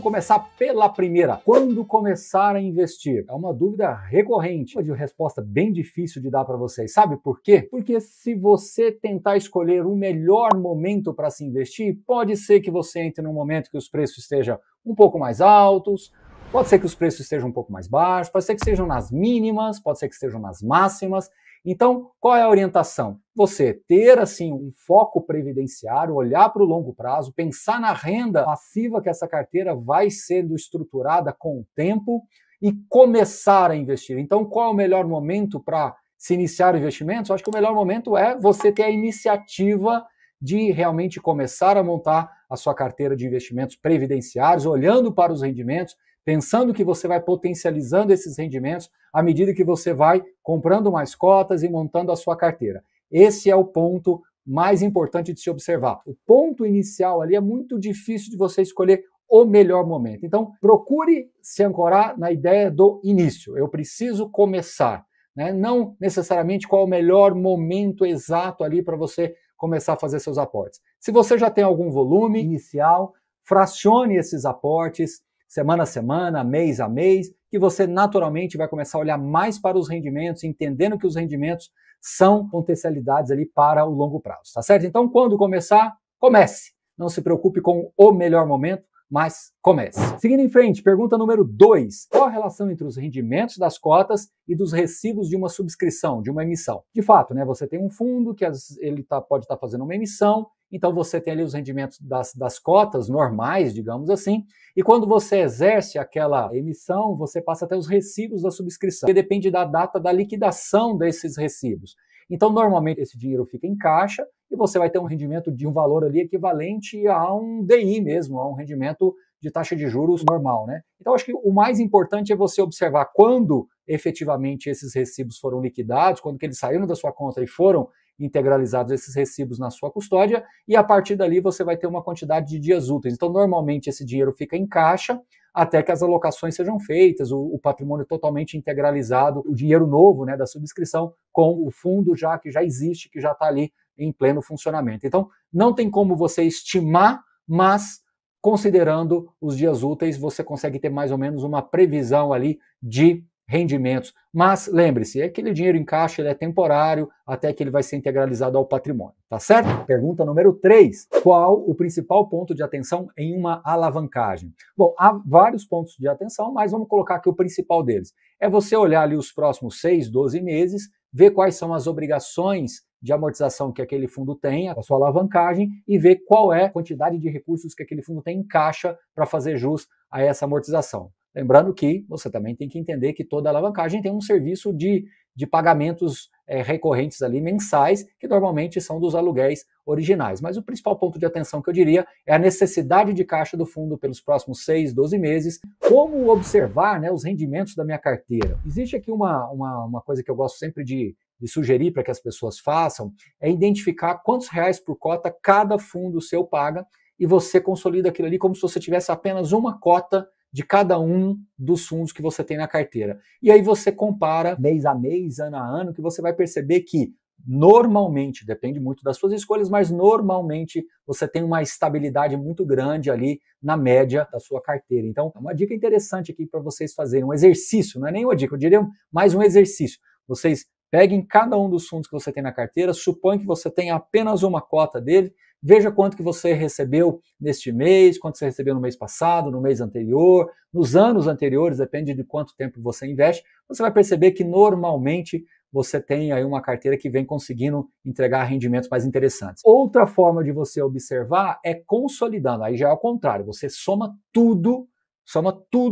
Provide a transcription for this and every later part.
Começar pela primeira. Quando começar a investir? É uma dúvida recorrente, uma resposta bem difícil de dar para vocês. Sabe por quê? Porque se você tentar escolher o melhor momento para se investir, pode ser que você entre num momento que os preços estejam um pouco mais altos, pode ser que os preços estejam um pouco mais baixos, pode ser que estejam nas mínimas, pode ser que estejam nas máximas. Então, qual é a orientação? Você ter, assim, um foco previdenciário, olhar para o longo prazo, pensar na renda passiva que essa carteira vai sendo estruturada com o tempo e começar a investir. Então, qual é o melhor momento para se iniciar investimentos? Eu acho que o melhor momento é você ter a iniciativa de realmente começar a montar a sua carteira de investimentos previdenciários, olhando para os rendimentos, pensando que você vai potencializando esses rendimentos à medida que você vai comprando mais cotas e montando a sua carteira. Esse é o ponto mais importante de se observar. O ponto inicial ali é muito difícil de você escolher o melhor momento. Então, procure se ancorar na ideia do início. Eu preciso começar, né? Não necessariamente qual é o melhor momento exato ali para você começar a fazer seus aportes. Se você já tem algum volume inicial, fracione esses aportes, semana a semana, mês a mês, que você naturalmente vai começar a olhar mais para os rendimentos, entendendo que os rendimentos são potencialidades ali para o longo prazo, tá certo? Então, quando começar, comece. Não se preocupe com o melhor momento, mas comece. Seguindo em frente, pergunta número 2. Qual a relação entre os rendimentos das cotas e dos recibos de uma subscrição, de uma emissão? De fato, né, você tem um fundo que ele pode estar fazendo uma emissão, então você tem ali os rendimentos das cotas normais, digamos assim, e quando você exerce aquela emissão, você passa até os recibos da subscrição, que depende da data da liquidação desses recibos. Então, normalmente, esse dinheiro fica em caixa e você vai ter um rendimento de um valor ali equivalente a um DI mesmo, a um rendimento de taxa de juros normal, né? Então, acho que o mais importante é você observar quando efetivamente esses recibos foram liquidados, quando que eles saíram da sua conta e foram integralizados esses recibos na sua custódia, e a partir dali você vai ter uma quantidade de dias úteis. Então, normalmente, esse dinheiro fica em caixa até que as alocações sejam feitas, o patrimônio totalmente integralizado, o dinheiro novo, né, da subscrição com o fundo que já existe, que já está ali em pleno funcionamento. Então, não tem como você estimar, mas considerando os dias úteis, você consegue ter mais ou menos uma previsão ali de rendimentos. Mas lembre-se, aquele dinheiro em caixa ele é temporário até que ele vai ser integralizado ao patrimônio, tá certo? Pergunta número 3. Qual o principal ponto de atenção em uma alavancagem? Bom, há vários pontos de atenção, mas vamos colocar aqui o principal deles. É você olhar ali os próximos 6, 12 meses, ver quais são as obrigações de amortização que aquele fundo tem, a sua alavancagem, e ver qual é a quantidade de recursos que aquele fundo tem em caixa para fazer jus a essa amortização. Lembrando que você também tem que entender que toda alavancagem tem um serviço de pagamentos recorrentes ali mensais, que normalmente são dos aluguéis originais. Mas o principal ponto de atenção que eu diria é a necessidade de caixa do fundo pelos próximos 6, 12 meses. Como observar, né, os rendimentos da minha carteira? Existe aqui uma coisa que eu gosto sempre de sugerir para que as pessoas façam, é identificar quantos reais por cota cada fundo seu paga e você consolida aquilo ali como se você tivesse apenas uma cota de cada um dos fundos que você tem na carteira. E aí você compara mês a mês, ano a ano, que você vai perceber que normalmente, depende muito das suas escolhas, mas normalmente você tem uma estabilidade muito grande ali na média da sua carteira. Então, uma dica interessante aqui para vocês fazerem, um exercício, não é nem uma dica, eu diria mais um exercício. Vocês peguem cada um dos fundos que você tem na carteira, suponha que você tem apenas uma cota dele, veja quanto que você recebeu neste mês, quanto você recebeu no mês passado, no mês anterior, nos anos anteriores, depende de quanto tempo você investe, você vai perceber que normalmente você tem aí uma carteira que vem conseguindo entregar rendimentos mais interessantes. Outra forma de você observar é consolidando, aí já é ao contrário, você soma tudo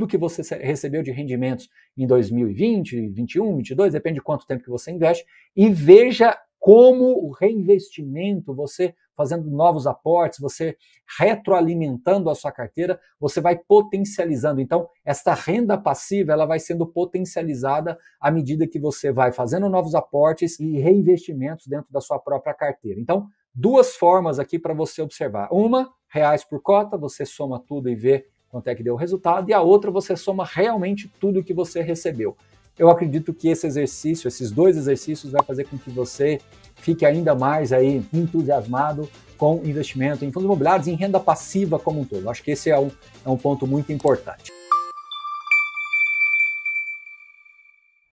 que você recebeu de rendimentos em 2020, 2021, 2022, depende de quanto tempo que você investe, e veja como o reinvestimento, você fazendo novos aportes, você retroalimentando a sua carteira, você vai potencializando. Então, esta renda passiva ela vai sendo potencializada à medida que você vai fazendo novos aportes e reinvestimentos dentro da sua própria carteira. Então, duas formas aqui para você observar. Uma, reais por cota, você soma tudo e vê quanto é que deu o resultado, e a outra você soma realmente tudo que você recebeu. Eu acredito que esse exercício, esses dois exercícios, vai fazer com que você fique ainda mais aí entusiasmado com investimento em fundos imobiliários e em renda passiva como um todo. Acho que esse é um ponto muito importante.